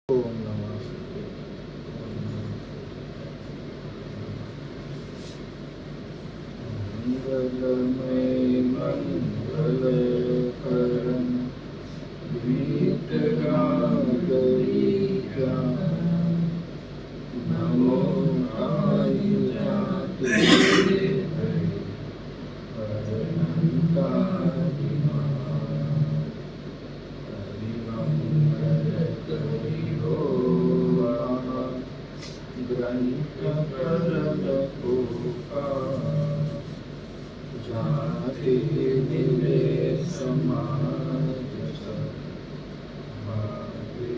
ओम नमस्ते। ओम नमस्ते। मंगलमय मंगलकरण वीतरागयिका नमो नाय जाते हरणंतादिमा हरिमंगलकरियो ग्रंथ परलकोका जाते मिले समाज सभावे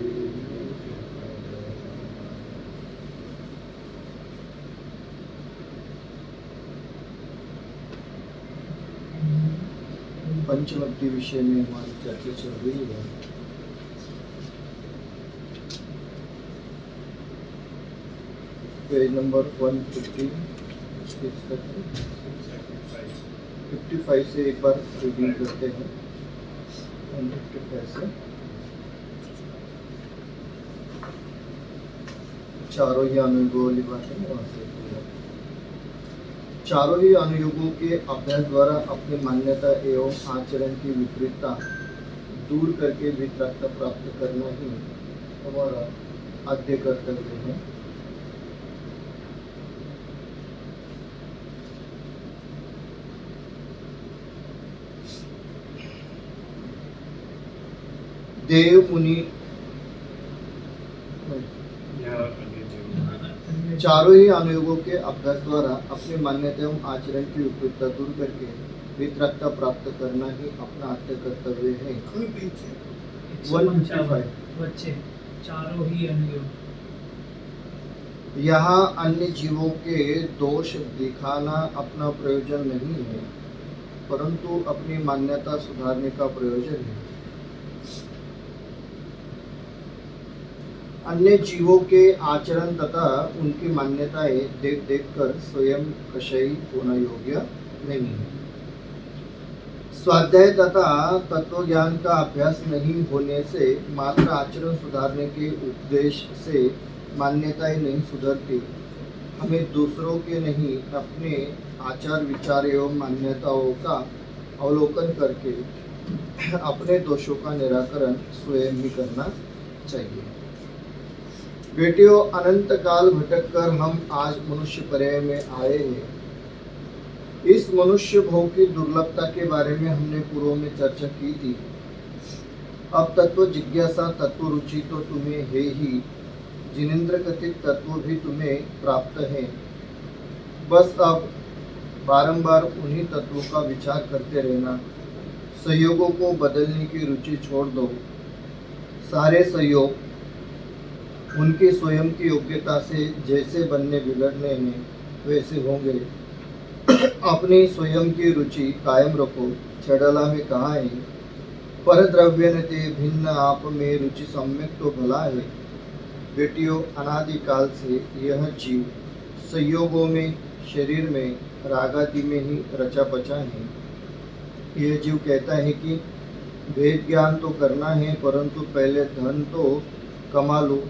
पंचवटी विषय में हमारी चर्चा चल रही है। पेज नंबर 155 से एक बार रीडिंग करते हैं। 155 से चारों ही अनुयोगों वाली बात है, वहां से चारों ही अनुयोगों के अभ्यास द्वारा अपनी मान्यता एवं आचरण की विपरीतता दूर करके वितरागता प्राप्त करना ही हमारा आद्य कर्तव्य है। देव मुनि चारों ही अनुयोगों के अभ्यास द्वारा अपनी मान्यता एवं आचरण की विपरीतता दूर करके वितरागता प्राप्त करना ही अपना आद्य कर्तव्य है। 155 बच्चे चारों ही अनुयोग। यहाँ अन्य जीवों के दोष दिखाना अपना प्रयोजन नहीं है, परंतु अपनी मान्यता सुधारने का प्रयोजन है। अन्य जीवों के आचरण तथा उनकी मान्यताएं देख देखकर स्वयं कषयी होना योग्य नहीं है। स्वाध्याय तथा तत्व ज्ञान का अभ्यास नहीं होने से मात्र आचरण सुधारने के उपदेश से मान्यताएं नहीं सुधरती। हमें दूसरों के नहीं, अपने आचार विचार एवं मान्यताओं का अवलोकन करके अपने दोषों का निराकरण स्वयं ही करना चाहिए। बेटियों, अनंत काल भटक कर हम आज मनुष्य पर्याय में आए हैं। इस मनुष्य भोग की दुर्लभता के बारे में हमने पूर्व में चर्चा की थी। अब तत्व जिज्ञासा, तत्व रुचि तो तुम्हें है ही, जिनेन्द्र कथित तत्व भी तुम्हें प्राप्त है। बस अब बारंबार उन्हीं तत्वों का विचार करते रहना। संयोगों को बदलने की रुचि छोड़ दो। सारे संयोग उनकी स्वयं की योग्यता से जैसे बनने बिगड़ने हैं वैसे होंगे। अपनी स्वयं की रुचि कायम रखो। छड़ला में कहा है, पर द्रव्य ने ते भिन्न आप में रुचि सम्यक तो भला है। बेटियों, अनादिकाल से यह जीव संयोगों में, शरीर में, रागादि में ही रचा बचा है। यह जीव कहता है कि भेद ज्ञान तो करना है, परंतु पहले धन तो कमा लूँ,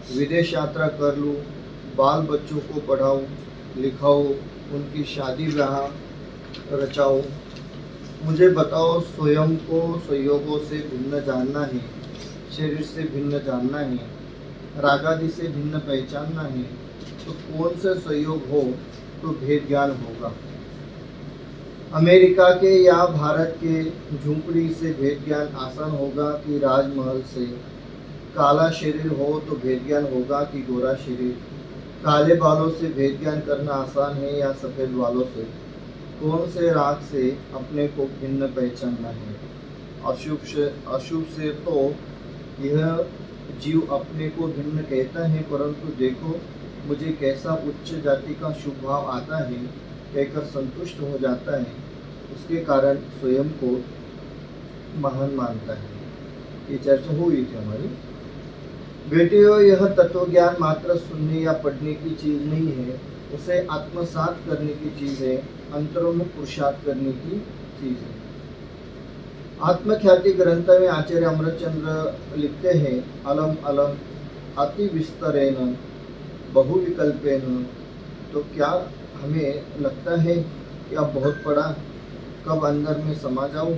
विदेश यात्रा कर लूँ, बाल बच्चों को पढ़ाऊँ लिखाओ, उनकी शादी ब्याह रचाओ। मुझे बताओ, स्वयं को संयोगों से भिन्न जानना है, शरीर से भिन्न जानना है, रागादि से भिन्न पहचानना है, तो कौन से संयोग हो तो भेद ज्ञान होगा। अमेरिका के या भारत के झुंपड़ी से भेद ज्ञान आसान होगा कि राजमहल से। काला शरीर हो तो भेद ज्ञान होगा कि गोरा शरीर। काले बालों से भेद ज्ञान करना आसान है या सफेद बालों से। कौन से राग से अपने को भिन्न पहचानना है। अशुभ से तो यह जीव अपने को भिन्न कहता है, परंतु देखो मुझे कैसा उच्च जाति का शुभ भाव आता है कहकर संतुष्ट हो जाता है। उसके कारण स्वयं को महान मानता है। ये चर्चा हुई थी हमारी। बेटियों, यह तत्व ज्ञान मात्र सुनने या पढ़ने की चीज नहीं है, उसे आत्मसात करने की चीज है, अंतर्मुख पुरुषार्थ करने की चीज है। आत्मख्याति ग्रंथ में आचार्य अमृतचंद्र लिखते हैं, अलम अलम अति विस्तरेण बहुविकल्पेन। तो क्या हमें लगता है कि अब बहुत पढ़ा, कब अंदर में समा जाऊं?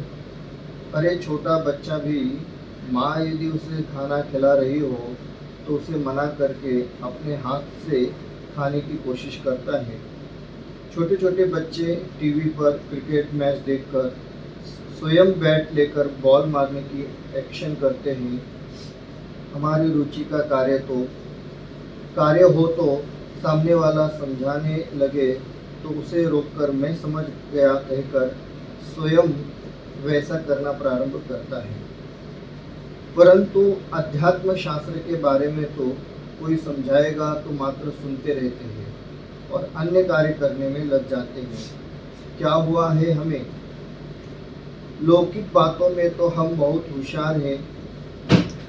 अरे छोटा बच्चा भी माँ यदि उसे खाना खिला रही हो तो उसे मना करके अपने हाथ से खाने की कोशिश करता है। छोटे छोटे बच्चे टीवी पर क्रिकेट मैच देखकर स्वयं बैट लेकर बॉल मारने की एक्शन करते हैं। हमारी रुचि का कार्य हो तो सामने वाला समझाने लगे तो उसे रोककर मैं समझ गया कहकर स्वयं वैसा करना प्रारंभ करता है। परंतु अध्यात्म शास्त्र के बारे में तो कोई समझाएगा तो मात्र सुनते रहते हैं और अन्य कार्य करने में लग जाते हैं। क्या हुआ है हमें? लौकिक बातों में तो हम बहुत होशियार हैं।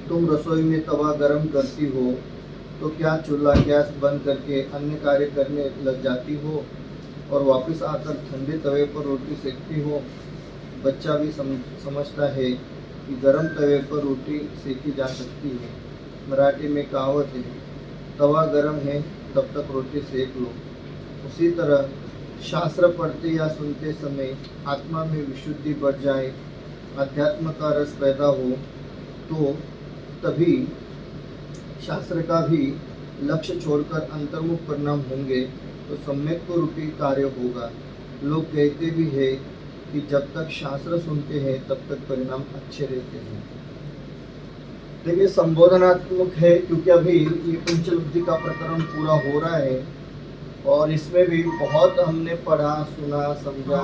तुम रसोई में तवा गरम करती हो तो क्या चूल्हा गैस बंद करके अन्य कार्य करने लग जाती हो और वापस आकर ठंडे तवे पर रोटी सेकती हो? बच्चा भी समझता है कि गरम तवे पर रोटी सेकी जा सकती है। मराठी में कहावत है, तवा गरम है तब तक रोटी सेक लो। उसी तरह शास्त्र पढ़ते या सुनते समय आत्मा में विशुद्धि बढ़ जाए, अध्यात्म का रस पैदा हो तो तभी शास्त्र का भी लक्ष्य छोड़कर अंतर्मुख परिणाम होंगे तो सम्यक रूपी कार्य होगा। लोग कहते भी है कि जब तक शास्त्र सुनते हैं तब तक परिणाम अच्छे रहते हैं। देखिए संबोधनात्मक है क्योंकि अभी ये पंचलब्धि का प्रकरण पूरा हो रहा है और इसमें भी बहुत हमने पढ़ा, सुना, समझा,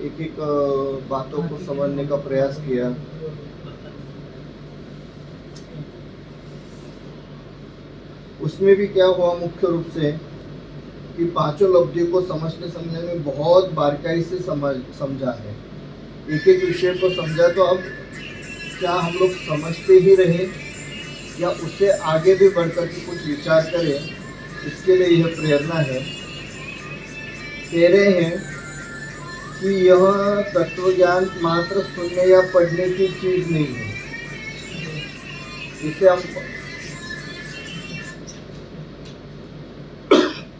एक एक बातों को समझने का प्रयास किया। उसमें भी क्या हुआ मुख्य रूप से कि पांचों लब्धियों को समझने समझने में बहुत बारीकाई से समझा है। एक एक विषय को समझा तो अब क्या हम लोग समझते ही रहे या उससे आगे भी बढ़कर के कुछ विचार करें, इसके लिए यह प्रेरणा है। कह रहे हैं कि यह तत्वज्ञान मात्र सुनने या पढ़ने की चीज नहीं है। इसे हम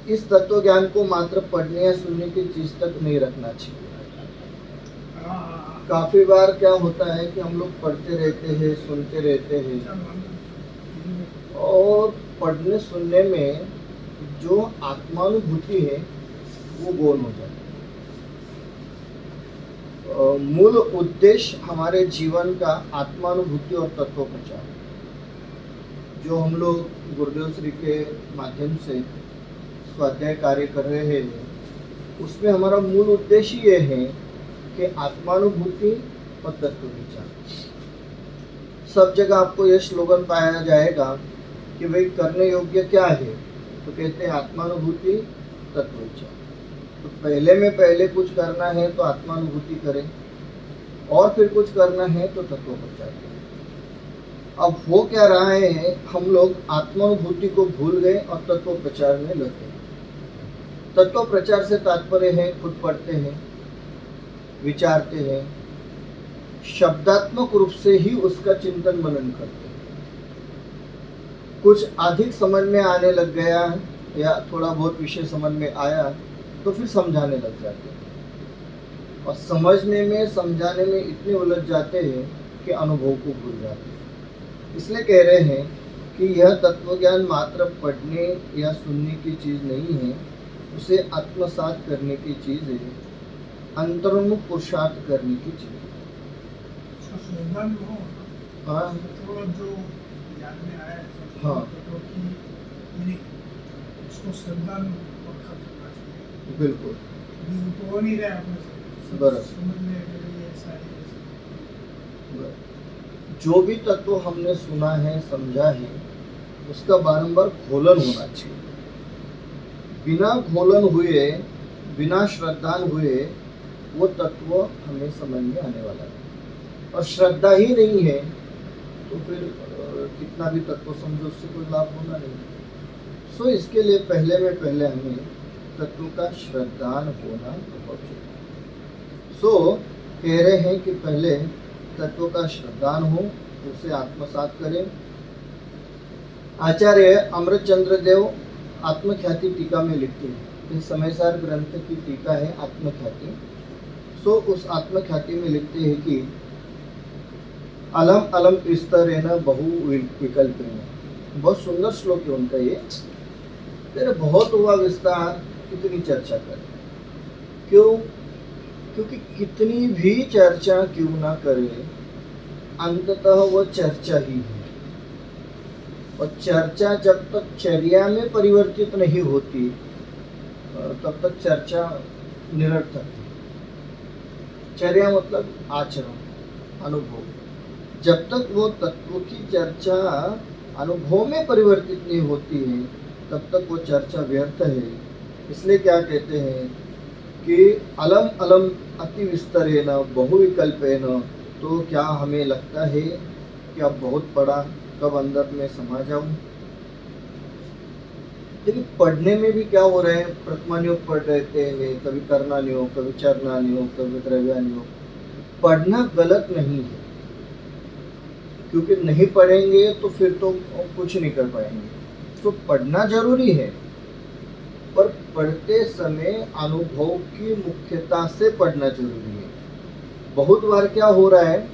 इस तत्व ज्ञान को मात्र पढ़ने या सुनने की चीज तक नहीं रखना चाहिए। काफी बार क्या होता है कि हम लोग पढ़ते रहते हैं, सुनते रहते हैं और पढ़ने सुनने में जो आत्मानुभूति है वो गौण हो जाती है। मूल उद्देश्य हमारे जीवन का आत्मानुभूति और तत्व प्रचार, जो हम लोग गुरुदेव श्री के माध्यम से स्वाध्याय कार्य कर रहे हैं, उसमें हमारा मूल उद्देश्य ये है कि आत्मानुभूति और तत्व विचार। सब जगह आपको यह स्लोगन पाया जाएगा कि भाई करने योग्य क्या है, तो कहते हैं आत्मानुभूति तत्व विचार। तो पहले कुछ करना है तो आत्मानुभूति करें और फिर कुछ करना है तो तत्व प्रचार करें। अब हो क्या रहा है, हम लोग आत्मानुभूति को भूल गए और तत्व प्रचार में लगे। तत्व प्रचार से तात्पर्य है खुद पढ़ते हैं, विचारते हैं, शब्दात्मक रूप से ही उसका चिंतन मनन करते हैं। कुछ अधिक समझ में आने लग गया या थोड़ा बहुत विषय समझ में आया तो फिर समझाने लग जाते हैं और समझने में समझाने में इतने उलझ जाते हैं कि अनुभव को भूल जाते हैं। इसलिए कह रहे हैं कि यह तत्वज्ञान मात्र पढ़ने या सुनने की चीज़ नहीं है, उसे आत्मसात करने की चीज़ है, अंतर्मुख पुरुषार्थ करने की चीज़ है। हाँ हाँ बिल्कुल बराबर। जो भी तत्व हमने सुना है, समझा है, उसका बारंबार घोलन होना चाहिए। बिना घोलन हुए, बिना श्रद्धान हुए वो तत्व हमें समझ में आने वाला है। और श्रद्धा ही नहीं है तो फिर कितना भी तत्व समझो उससे कोई लाभ होना नहीं। सो इसके लिए पहले हमें तत्व का श्रद्धान होना बहुत जरूरी। सो कह रहे हैं कि पहले तत्व का श्रद्धान हो, उसे आत्मसात करें आचार्य अमृतचंद्र देव आत्मख्याति टीका में लिखते हैं, इस समयसार ग्रंथ की टीका है आत्मख्याति। सो उस आत्मख्याति में लिखते हैं कि अलम अलम विस्तरेण बहु विकल्पेन। बहुत सुंदर श्लोक है उनका ये। तेरे बहुत हुआ विस्तार, कितनी चर्चा कर। क्यों? क्योंकि कितनी भी चर्चा क्यों ना करे, अंततः वो चर्चा ही है। और चर्चा जब तक चर्या में परिवर्तित नहीं होती तब तक चर्चा निरर्थक है। चर्या मतलब आचरण, अनुभव। जब तक वो तत्व की चर्चा अनुभव में परिवर्तित नहीं होती है तब तक वो चर्चा व्यर्थ है। इसलिए क्या कहते हैं कि अलम अलम अति विस्तरेण बहुविकल्पेन। तो क्या हमें लगता है कि अब बहुत पढ़ा, कब अंदर में समा जाऊं? लेकिन पढ़ने में भी क्या हो रहा है, प्रथमान्योग पढ़ रहते हैं, कभी कर्णान्योग, कभी चरणान्योग, कभी द्रव्यान्योग। पढ़ना गलत नहीं है, क्योंकि नहीं पढ़ेंगे तो फिर तो कुछ नहीं कर पाएंगे। तो पढ़ना जरूरी है, पर पढ़ते समय अनुभव की मुख्यता से पढ़ना जरूरी है। बहुत बार क्या हो रहा है,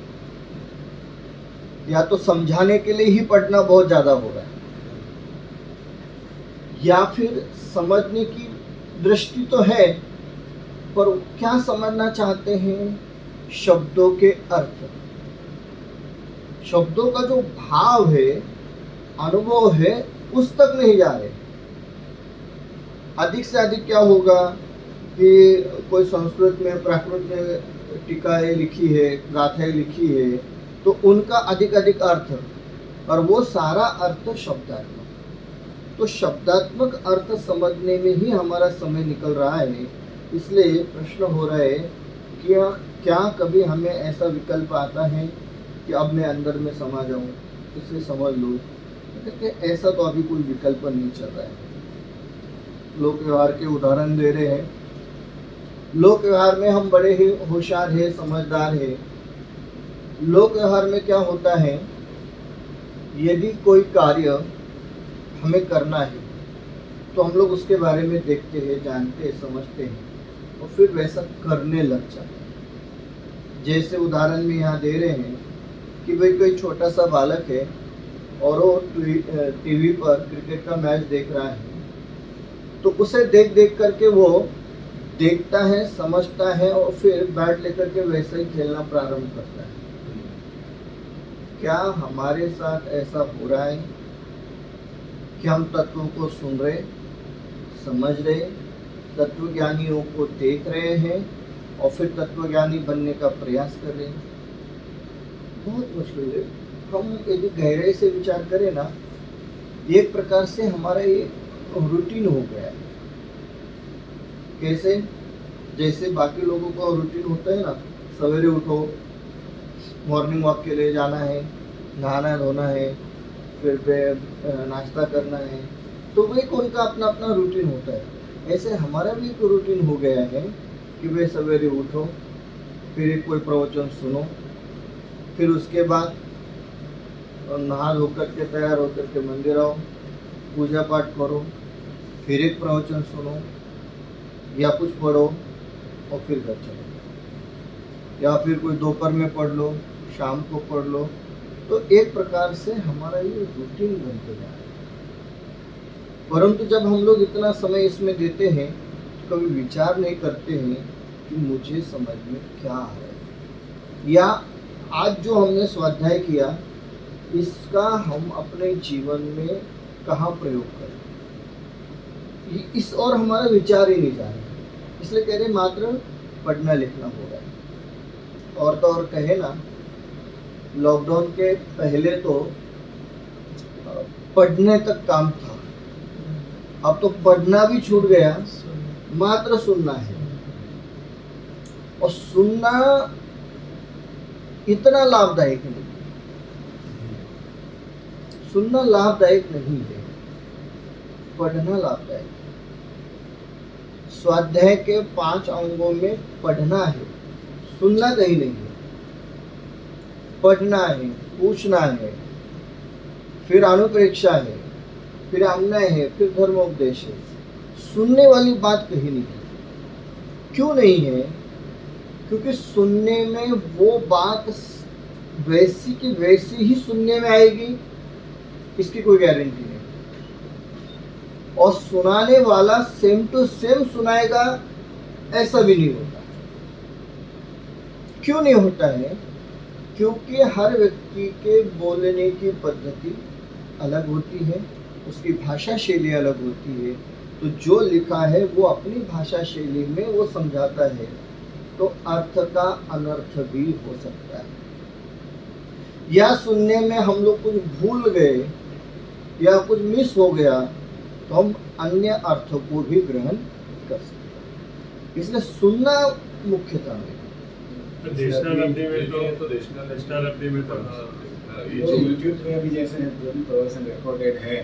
या तो समझाने के लिए ही पढ़ना बहुत ज्यादा हो रहा है, या फिर समझने की दृष्टि तो है, पर क्या समझना चाहते हैं? शब्दों के अर्थ, शब्दों का जो भाव है, अनुभव है, उस तक नहीं जा रहे। अधिक से अधिक क्या होगा कि कोई संस्कृत में, प्राकृत में टीकाएं लिखी है, गाथाएं लिखी है, तो उनका अधिक अधिक अर्थ, और वो सारा अर्थ शब्दात्मक। तो शब्दात्मक अर्थ समझने में ही हमारा समय निकल रहा है। इसलिए प्रश्न हो रहा है कि क्या कभी हमें ऐसा विकल्प आता है कि अब मैं अंदर में समा जाऊं, इसे समझ लो। कहते ऐसा तो अभी कोई विकल्प नहीं चल रहा है। लोक व्यवहार के उदाहरण दे रहे हैं। लोक व्यवहार में हम बड़े ही होशियार हैं, समझदार हैं। लोक व्यवहार में क्या होता है, यदि कोई कार्य हमें करना है तो हम लोग उसके बारे में देखते हैं, जानते हैं, समझते हैं और फिर वैसा करने लग जाते हैं। जैसे उदाहरण में यहाँ दे रहे हैं कि भाई कोई छोटा सा बालक है और वो टीवी पर क्रिकेट का मैच देख रहा है, तो उसे देख देख करके वो देखता है, समझता है और फिर बैट लेकर के वैसे ही खेलना प्रारंभ करता है। क्या हमारे साथ ऐसा हो रहा है कि हम तत्वों को सुन रहे, समझ रहे, तत्वज्ञानियों को देख रहे हैं और फिर तत्वज्ञानी बनने का प्रयास कर रहे हैं? बहुत मुश्किल है। हम यदि गहराई से विचार करें ना, एक प्रकार से हमारा ये रूटीन हो गया है। कैसे? जैसे बाकी लोगों का रूटीन होता है ना, सवेरे उठो, मॉर्निंग वॉक के लिए जाना है, नहाना धोना है, फिर नाश्ता करना है, तो वो एक उनका अपना अपना रूटीन होता है। ऐसे हमारा भी एक रूटीन हो गया है कि भाई सवेरे उठो, फिर एक कोई प्रवचन सुनो, फिर उसके बाद नहा धोकर के तैयार होकर के मंदिर आओ, पूजा पाठ करो, फिर एक प्रवचन सुनो या कुछ पढ़ो और फिर घर चलो, या फिर कोई दोपहर में पढ़ लो, शाम को पढ़ लो। तो एक प्रकार से हमारा ये रूटीन बनते जा रहा है। परंतु जब हम लोग इतना समय इसमें देते हैं तो कभी विचार नहीं करते हैं कि मुझे समझ में क्या आ रहा है, या आज जो हमने स्वाध्याय किया इसका हम अपने जीवन में कहाँ प्रयोग करें, इस और हमारा विचार ही नहीं जा रहा है। इसलिए कह रहे मात्र पढ़ना लिखना हो रहा है। और तो और कहे ना, लॉकडाउन के पहले तो पढ़ने तक काम था, अब तो पढ़ना भी छूट गया, मात्र सुनना है। और सुनना इतना लाभदायक नहीं, सुनना लाभदायक नहीं है, पढ़ना लाभदायक। स्वाध्याय के 5 अंगों में पढ़ना है, सुनना कहीं नहीं है। पढ़ना है, पूछना है, फिर अनुप्रेक्षा है, फिर अन्याय है, फिर धर्मोपदेश है, सुनने वाली बात कहीं नहीं है। क्यों नहीं है? क्योंकि सुनने में वो बात वैसी की वैसी ही सुनने में आएगी, इसकी कोई गारंटी नहीं। और सुनाने वाला सेम टू सेम सुनाएगा, ऐसा भी नहीं होता। क्यों नहीं होता है? क्योंकि हर व्यक्ति के बोलने की पद्धति अलग होती है, उसकी भाषा शैली अलग होती है। तो जो लिखा है वो अपनी भाषा शैली में वो समझाता है, तो अर्थ का अनर्थ भी हो सकता है। या सुनने में हम लोग कुछ भूल गए या कुछ मिस हो गया, तो हम अन्य अर्थ को भी ग्रहण कर सकते हैं। इसलिए सुनना मुख्यतः है। देशनल अवधि में तो नेशनल अवधि में तो जो यूट्यूब में अभी जैसे जो भी प्रवचन रिकॉर्डेड है,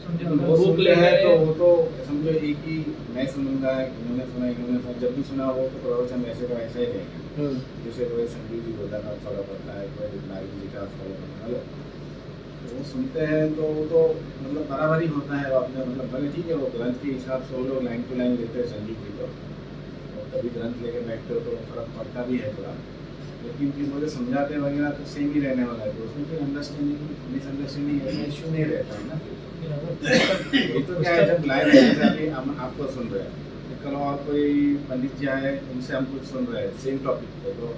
समझा वो सुनते हैं तो वो तो समझो एक ही मैं सुनूंगा, इन्होंने सुना, जब भी सुना वो तो प्रवचन वैसे का वैसा ही रहेगा। जैसे कोई संगीत भी होता है फॉलो करता है, कोई नारी गीता फॉलो करता है, तो वो सुनते हैं तो वो तो मतलब बराबर ही होता है। आपने मतलब भले ठीक है वो ग्रंथ के हिसाब से वो लोग लाइन टू लाइन लेते हैं संगीत की, तो कभी ग्रंथ लेके बैठते हो तो फर्क पड़ता भी है थोड़ा, लेकिन फिर मुझे समझाते वगैरह तो सेम ही रहने वाला है। तो उसमें फिर अंडरस्टैंडिंग मिसअंडरस्टैंडिंग ऐसा इशू नहीं रहता है ना। ये तो क्या है, जब लाइव है हम आपको सुन रहे हैं, कल और कोई पंडित जी आए उनसे हम कुछ सुन रहे हैं सेम टॉपिक पे, तो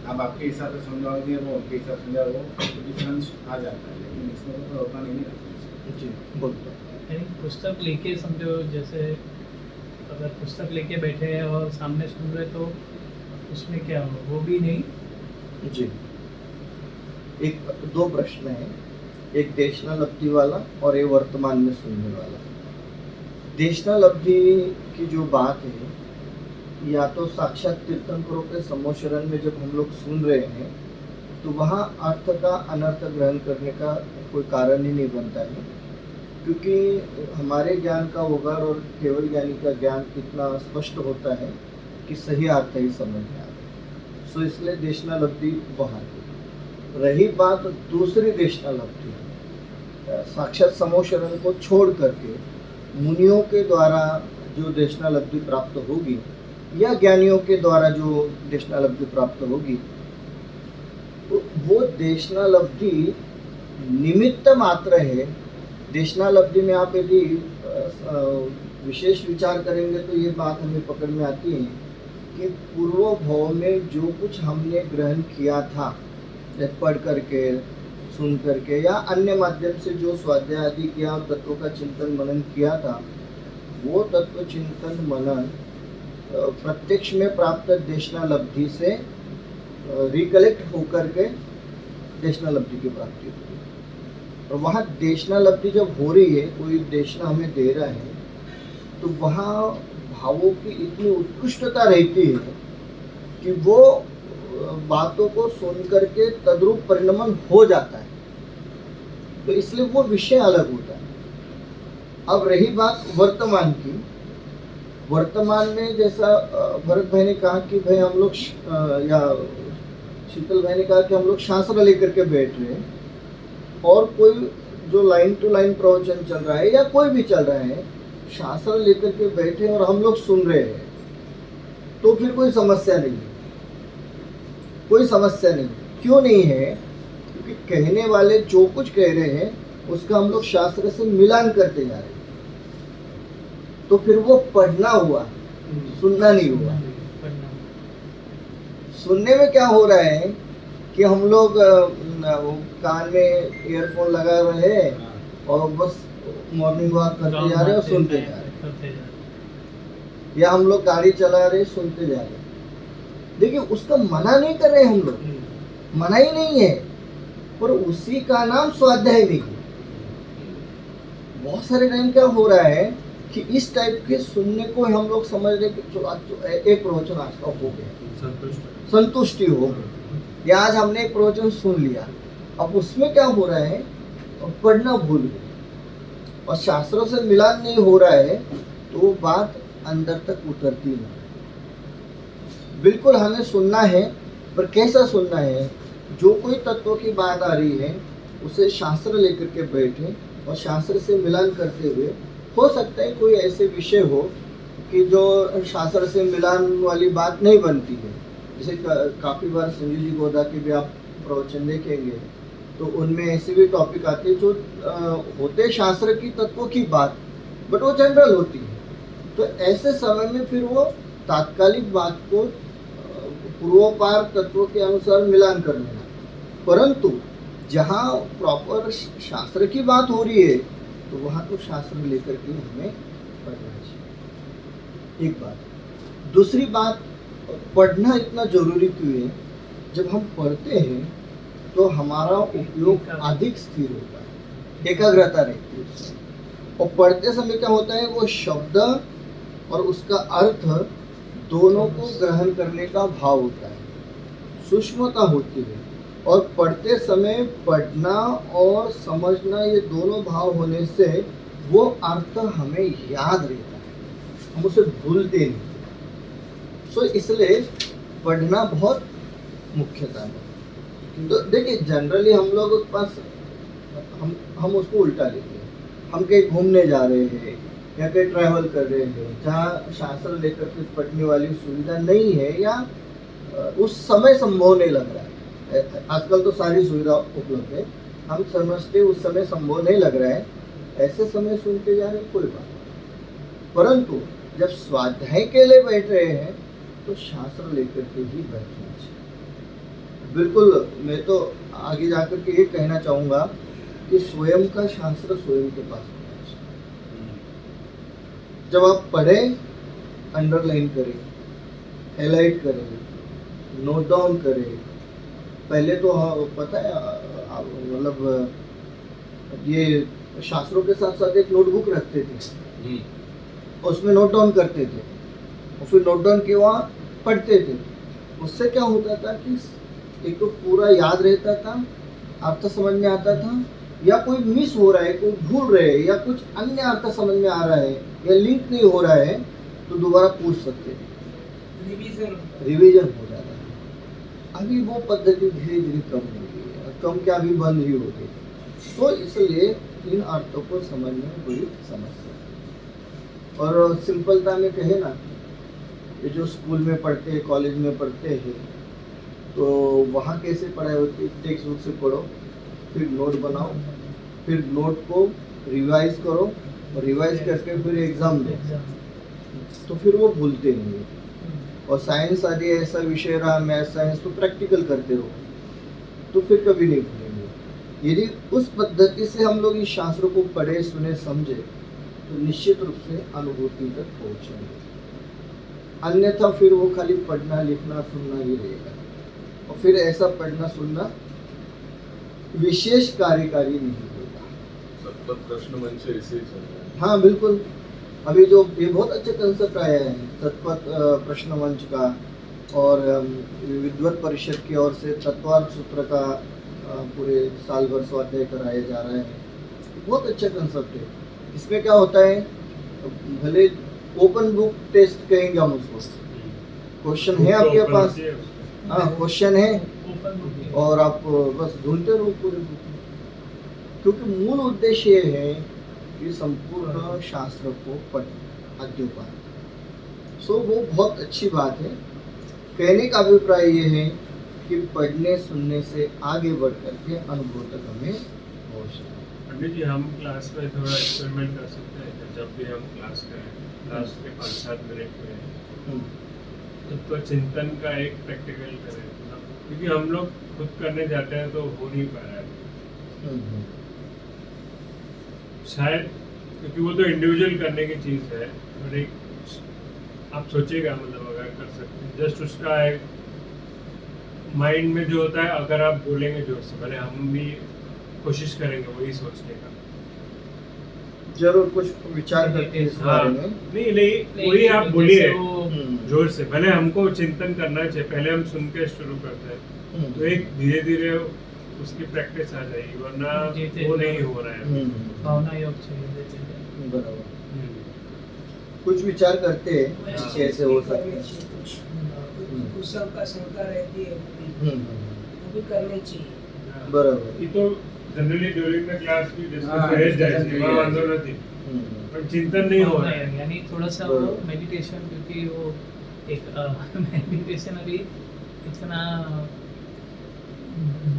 आप आपके हिसाब से समझाओगे, वो उनके हिसाब से समझाओगे, वो डिफरेंस आ जाता है। लेकिन इसमें तो होता नहीं है। जी बोलते हैं। पुस्तक लेके समझो, जैसे अगर पुस्तक लेके बैठे हैं और सामने सुन रहे तो उसमें क्या हो, वो भी नहीं। जी, एक दो प्रश्न है, एक देशनल अवधि वाला और एक वर्तमान में सुनने वाला। देशनल अवधि की जो बात है, या तो साक्षात तीर्थंकरों के सम्मोचरण में जब हम लोग सुन रहे हैं, तो वहाँ अर्थ का अनर्थ ग्रहण करने का कोई कारण ही नहीं बनता है, क्योंकि हमारे ज्ञान का उगार और केवल ज्ञानी का ज्ञान इतना स्पष्ट होता है कि सही अर्थ ही समझ में आता है। सो इसलिए देशनल अवधि वहाँ की। रही बात दूसरी देशनल अवधि, साक्षात समोशरण को छोड़ करके मुनियों के द्वारा जो देशनल अवधि प्राप्त होगी या ज्ञानियों के द्वारा जो देशनल अवधि प्राप्त होगी, तो वो देशनल अवधि निमित्त मात्र है। देशनल अवधि में आप यदि विशेष विचार करेंगे तो ये बात हमें पकड़ में आती है कि पूर्व भाव में जो कुछ हमने ग्रहण किया था, पढ़ करके, सुन करके या अन्य माध्यम से जो स्वाध्याय आदि किया और तत्वों का चिंतन मनन किया था, वो तत्व चिंतन मनन प्रत्यक्ष में प्राप्त देशनल अवधि से रिकलेक्ट होकर के देशनल अवधि की प्राप्ति होती है। और वहाँ देशनल अवधि जब हो रही है, कोई देशना हमें दे रहा है, तो वहाँ भावों की इतनी उत्कृष्टता रहती है कि वो बातों को सुन करके तद्रूप परिणमन हो जाता है। तो इसलिए वो विषय अलग होता है। अब रही बात वर्तमान की, वर्तमान में जैसा भरत भाई ने कहा कि भाई हम लोग या शीतल भाई ने कहा कि हम लोग शास्त्र लेकर के बैठ रहे हैं, और कोई जो लाइन टू लाइन प्रवचन चल रहा है या कोई भी चल रहा है, शास्त्र लेकर के बैठे और हम लोग सुन रहे हैं, तो फिर कोई समस्या नहीं है। कोई समस्या नहीं। क्यों नहीं है? क्योंकि कहने वाले जो कुछ कह रहे हैं उसका हम लोग शास्त्र से मिलान करते जा रहे हैं। तो फिर वो पढ़ना हुआ, सुनना नहीं हुआ। सुनने में क्या हो रहा है कि हम लोग कान में ईयरफोन लगा रहे हैं और बस मॉर्निंग वॉक करते जा रहे हैं और सुनते जा रहे हैं, या हम लोग गाड़ी चला रहे सुनते जा रहे हैं। देखिए, उसका मना नहीं कर रहे हम लोग, मना ही नहीं है, पर उसी का नाम स्वाध्याय नहीं है। बहुत सारे टाइम क्या हो रहा है कि इस टाइप के सुनने को हम लोग समझ रहे कि एक प्रवचन आज का हो गया, संतुष्टि हो गई, या आज हमने एक प्रवचन सुन लिया। अब उसमें क्या हो रहा है, पढ़ना भूल गए और शास्त्रों से मिलान नहीं हो रहा है, तो वो बात अंदर तक उतरती नहीं। बिल्कुल हमें सुनना है, पर कैसा सुनना है? जो कोई तत्व की बात आ रही है उसे शास्त्र लेकर के बैठे और शास्त्र से मिलान करते हुए हो सकता है कोई ऐसे विषय हो कि जो शास्त्र से मिलान वाली बात नहीं बनती है। जैसे काफ़ी बार संजय जी गोदा के भी आप प्रवचन देखेंगे तो उनमें ऐसे भी टॉपिक आते हैं जो होते शास्त्र की तत्वों की बात, बट वो जनरल होती है। तो ऐसे समय में फिर वो तात्कालिक बात को पूर्वोपार तत्वों के अनुसार मिलान कर लेना, परंतु जहाँ प्रॉपर शास्त्र की बात हो रही है तो वहाँ तो शास्त्र लेकर के हमें पढ़ना चाहिए। एक बात। दूसरी बात, पढ़ना इतना जरूरी क्यों है? जब हम पढ़ते हैं तो हमारा उपयोग अधिक स्थिर होता है, एकाग्रता रहती है उसमें। और पढ़ते समय क्या होता है, वो शब्द और उसका अर्थ दोनों को ग्रहण करने का भाव होता है, सूक्ष्मता होती है। और पढ़ते समय पढ़ना और समझना ये दोनों भाव होने से वो अर्थ हमें याद रहता है, हम उसे भूलते नहीं। सो इसलिए पढ़ना बहुत मुख्यता है। तो देखिए जनरली हम लोग के पास हम उसको उल्टा लेते हैं। हम कहीं घूमने जा रहे हैं या कहीं ट्रैवल कर रहे हैं जहाँ शास्त्र लेकर के पढ़ने वाली सुविधा नहीं है या उस समय संभव नहीं लग रहा है। आजकल तो सारी सुविधा उपलब्ध है, हम समझते उस समय संभव नहीं लग रहा है, ऐसे समय सुनते जा रहे कोई बात नहीं। परंतु जब स्वाध्याय के लिए बैठ रहे हैं तो शास्त्र लेकर के ही बैठना चाहिए। बिल्कुल, मैं तो आगे जाकर के ये कहना चाहूँगा कि स्वयं का शास्त्र स्वयं के पास होना चाहिए। जब आप पढ़ें, अंडरलाइन करें, हाईलाइट करें, नोट डाउन करें। पहले तो पता है मतलब ये शास्त्रों के साथ साथ एक नोटबुक रखते थे, उसमें नोट डाउन करते थे और फिर नोट डाउन के वहाँ पढ़ते थे। उससे क्या होता था कि एक तो पूरा याद रहता था, अर्थ समझ में आता था, या कोई मिस हो रहा है, कोई भूल रहे हैं या कुछ अन्य अर्थ समझ में आ रहा है या लिंक नहीं हो रहा है तो दोबारा पूछ सकते थे, रिवीजन हो जाता है। अभी वो पद्धति धीरे धीरे कम हो गई है, कम क्या अभी बंद ही हो गई। तो इसलिए इन अर्थों को समझने में बड़ी समस्या है। और सिंपलता में कहे ना, ये जो स्कूल में पढ़ते हैं, कॉलेज में पढ़ते हैं, तो वहाँ कैसे पढ़ाई होती है? टेक्स्ट बुक से पढ़ो, फिर नोट बनाओ, फिर नोट को रिवाइज करो और रिवाइज करके फिर एग्ज़ाम दो, तो फिर वो भूलते नहीं है। और साइंस आदि ऐसा विषय रहा, मैथ साइंस, तो प्रैक्टिकल करते रहो तो फिर कभी नहीं भूलेंगे। यदि उस पद्धति से हम लोग इस शास्त्र को पढ़े, सुने, समझे तो निश्चित रूप से अनुभूति तक पहुँचेंगे। अन्यथा फिर वो खाली पढ़ना, लिखना, सुनना ही रहेगा और फिर ऐसा पढ़ना सुनना विशेष कार्यकारी नहीं होगा। सतपथ प्रश्न मंच ऐसे ही चल रहा है। हाँ बिल्कुल, अभी जो ये बहुत अच्छे कंसेप्ट आया है सतपथ प्रश्न मंच का, और विद्वत परिषद की ओर से तत्वार्थ सूत्र का पूरे साल भर स्वाध्याय कराया जा रहा है। बहुत अच्छा कंसेप्ट है। इसमें क्या होता है, भले ओपन बुक टेस्ट कहेंगे हम उसको, क्वेश्चन है आपके पास, हाँ क्वेश्चन है और आप बस ढूंढते रहो पूरे बुक में, क्योंकि मूल उद्देश्य ये है कि संपूर्ण शास्त्र को पढ़ना, अद्यपान। सो वो बहुत अच्छी बात है। कहने का अभिप्राय ये है कि पढ़ने सुनने से आगे बढ़ करके अनुभव तक हमें पहुँचना। पंडित जी, हम क्लास में थोड़ा एक्सपेरिमेंट कर सकते हैं कि जब भी हम क्लास करें, क्लास के 5-7 मिनट में तो चिंतन का एक प्रैक्टिकल करें, क्योंकि हम लोग खुद करने जाते हैं तो हो नहीं पा रहा है शायद, क्योंकि वो तो इंडिविजुअल करने की चीज़ है। और एक आप सोचिएगा, मतलब अगर कर सकते हैं, जस्ट उसका एक माइंड में जो होता है, अगर आप बोलेंगे जोर से, भले हम भी कोशिश करेंगे वही सोचने का, जरूर कुछ विचार करके इस बारे में। नहीं वही आप बोलिए जोर से, भले हमको चिंतन करना चाहिए, पहले हम सुन के शुरू करते हैं तो एक धीरे धीरे उसकी प्रैक्टिस आ जाएगी, वरना वो नहीं हो रहा है। भावना योग चाहिए। बराबर, कुछ विचार करते हैं कैसे हो सकते हैं। कुशल का शंका रहती है, वो भी करनी चाहिए। बराबर, ये तो जनरली ड्यूरिंग द क्लास भी हाँ, डिस्कस है discussion जाए થઈ वांधो જાય. નથી हम्म, પણ चिंतन नहीं हो रहा है यानी थोड़ा सा वो बरोबर. मेडिटेशन, क्योंकि वो एक मेडिटेशन अभी इतना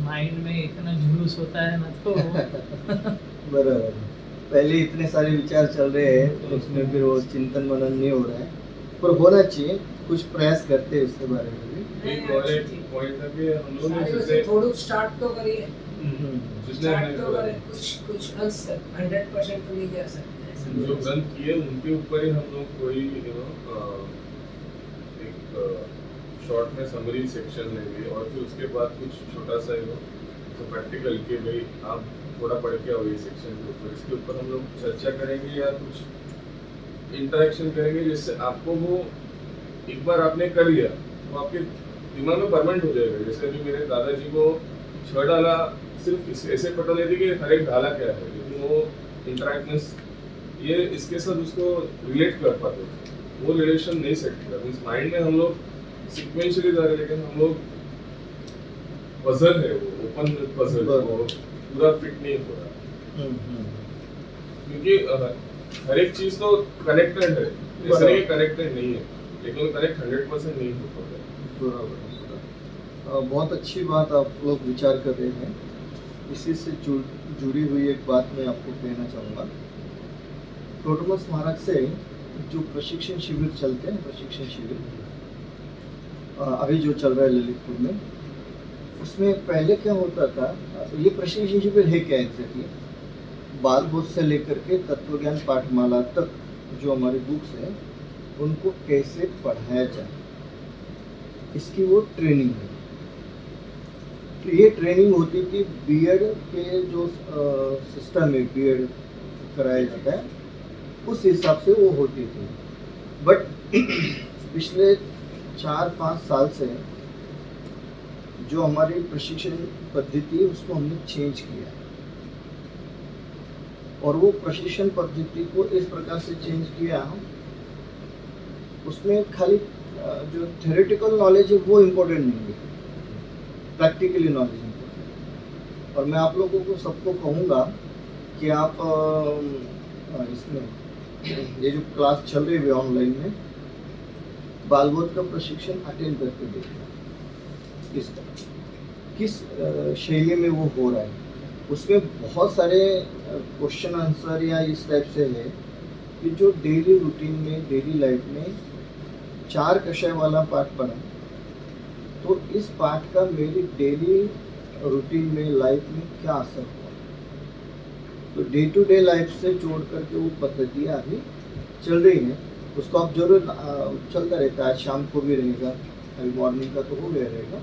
माइंड में इतना जुलूस होता है ना, तो बराबर. पहले इतने सारे विचार चल रहे हैं, उसमें फिर वो चिंतन मनन नहीं हो रहा है, पर होना चाहिए. कुछ प्रयास करते हैं उसके बारे में भी. एक और एक पॉइंट है कि हम लोग ने सारे जैसे वैसे थोड़ा स्टार्ट तो करिए, हम्म, जिसने स्टार्ट तो करें, कुछ अंश तक 100% तो नहीं जा सकते ऐसा जो ग्रंथ किए उनके ऊपर ही हम लोग कोई एक शॉर्ट में समरी सेक्शन लेंगे और फिर उसके बाद कुछ छोटा सा तो प्रैक्टिकल के भाई आप थोड़ा पढ़ के आओ ये सेक्शन के ऊपर, इसके ऊपर हम लोग चर्चा करेंगे या कुछ इंटरेक्शन करेंगे जिससे आपको वो एक बार आपने कर लिया तो आपके दिमाग में परमानेंट हो जाएगा. जैसे अभी मेरे दादाजी को 6 डाला सिर्फ ऐसे पता नहीं थी कि हर एक डाला क्या है, लेकिन वो इंटरेक्ट मीन्स ये इसके साथ उसको रिलेट कर पाते थे, वो रिलेशन नहीं सेट किया. मीन्स माइंड में हम लोग सिक्वेंशली जा रहे हैं, लेकिन हम लोग पजल है वो ओपन पजल वो पूरा फिट नहीं हो रहा क्योंकि हर एक चीज तो कनेक्टेड है, ऐसा नहीं कनेक्टेड नहीं है, लेकिन कनेक्ट 100% नहीं हो पाता. बराबर. बहुत अच्छी बात आप लोग विचार कर रहे हैं. इसी से जुड़ी हुई एक बात मैं आपको कहना चाहूँगा. टोटमस महाराज से जो प्रशिक्षण शिविर चलते हैं, प्रशिक्षण शिविर अभी जो चल रहा है ललितपुर में, उसमें पहले क्या होता था, ये प्रशिक्षण शिविर है क्या एग्जैक्टली, बाल बोध से लेकर के तत्वज्ञान पाठमाला तक जो हमारी बुक्स हैं उनको कैसे पढ़ाया जाए, इसकी वो ट्रेनिंग है. तो ये ट्रेनिंग होती थी बीएड के जो सिस्टम है, बीएड कराया जाता है उस हिसाब से वो होती थी. बट पिछले 4-5 साल से जो हमारी प्रशिक्षण पद्धति है उसको हमने चेंज किया है. और वो प्रशिक्षण पद्धति को इस प्रकार से चेंज किया, उसमें खाली जो थ्योरेटिकल नॉलेज है वो इम्पोर्टेंट नहीं है, प्रैक्टिकली नॉलेज इम्पोर्टेंट. और मैं आप लोगों को सबको कहूँगा कि आप इसमें ये जो क्लास चल रही है ऑनलाइन में, बालबोध का प्रशिक्षण अटेंड करके देखना किस शैली में वो हो रहा है. उसमें बहुत सारे क्वेश्चन आंसर या इस टाइप से है कि जो डेली रूटीन में, डेली लाइफ में 4 कषाय वाला पाठ पढ़ा, तो इस पाठ का मेरी डेली रूटीन में, लाइफ में क्या असर हुआ. तो डे टू डे लाइफ से जोड़ करके वो पद्धतियाँ अभी चल रही हैं. उसको आप जरूर चलता रहता है, शाम को भी रहेगा, अभी मॉर्निंग का तो हो गया रहेगा,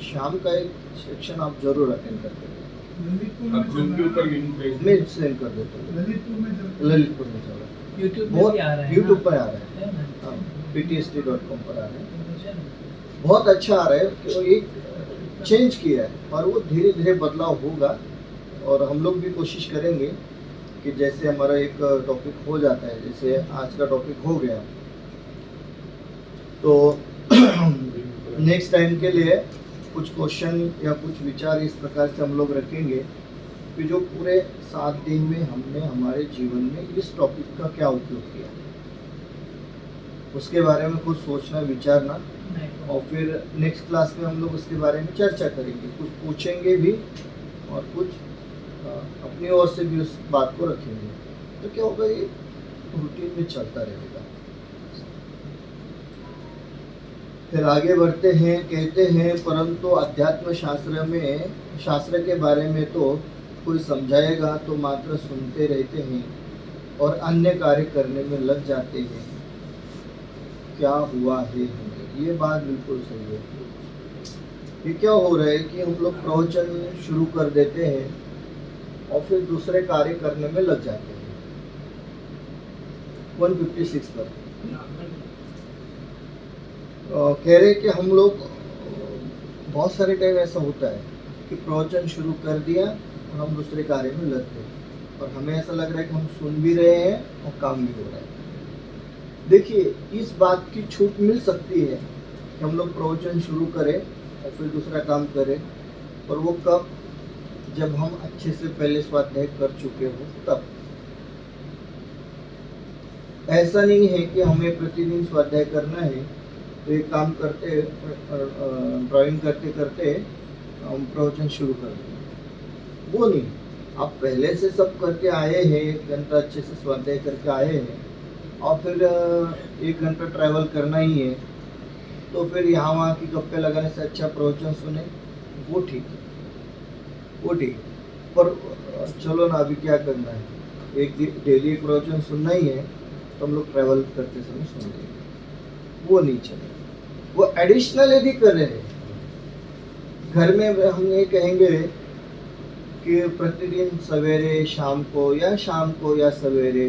शाम का एक सेक्शन आप जरूर अटेंड करते रहें. अब ग्रुप के ऊपर लिंक भेज मैं सेंड कर देता हूँ. ललितपुर में चल रहा है, यूट्यूब में बहुत भी आ रहा है, यूट्यूब पर आ रहा है, है ना? हाँ, ptst.com पर आ रहा है. बहुत अच्छा आ रहा है कि वो एक चेंज किया है और वो धीरे धीरे बदलाव होगा. और हम लोग भी कोशिश करेंगे कि जैसे हमारा एक टॉपिक हो जाता है, जैसे आज का टॉपिक हो गया, तो नेक्स्ट टाइम के लिए कुछ क्वेश्चन या कुछ विचार इस प्रकार से हम लोग रखेंगे कि जो पूरे 7 दिन में हमने हमारे जीवन में इस टॉपिक का क्या उपयोग किया, उसके बारे में कुछ सोचना, विचारना, और फिर नेक्स्ट क्लास में हम लोग उसके बारे में चर्चा करेंगे, कुछ पूछेंगे भी और कुछ अपनी ओर से भी उस बात को रखेंगे. तो क्या होगा, ये रूटीन में चलता रहेगा. फिर आगे बढ़ते हैं. कहते हैं परंतु अध्यात्म शास्त्र के बारे में तो कोई समझाएगा तो मात्र सुनते रहते हैं और अन्य कार्य करने में लग जाते हैं. क्या हुआ है हमें? ये बात बिल्कुल सही है. ये क्या हो रहा है कि हम लोग प्रवचन शुरू कर देते हैं और फिर दूसरे कार्य करने में लग जाते हैं. 156 पर कह रहे कि हम लोग बहुत सारे टाइम ऐसा होता है कि प्रवचन शुरू कर दिया और हम दूसरे कार्य में लग गए और हमें ऐसा लग रहा है कि हम सुन भी रहे हैं और काम भी हो रहा है. देखिए, इस बात की छूट मिल सकती है कि हम लोग प्रवचन शुरू करें और फिर दूसरा काम करें, और वो कब, जब हम अच्छे से पहले स्वाध्याय कर चुके हो तब। ऐसा नहीं है कि हमें प्रतिदिन स्वाध्याय करना है तो एक काम करते ड्राइंग करते करते हम प्रवचन शुरू कर दें, वो नहीं। आप पहले से सब करके आए हैं, 1 घंटा अच्छे से स्वाध्याय करके आए हैं और फिर 1 घंटा ट्रैवल करना ही है, तो फिर यहाँ वहाँ की गप्पे लगाने से अच्छा प्रवचन सुने, वो ठीक है, वो ठीक है। पर चलो ना, अभी क्या करना है, एक डेली एक प्रवचन सुनना ही है तो हम लोग ट्रैवल करते समय सुन लेंगे, वो नहीं चले। वो एडिशनल यदि कर रहे हैं, घर में हम ये कहेंगे कि प्रतिदिन सवेरे शाम को या सवेरे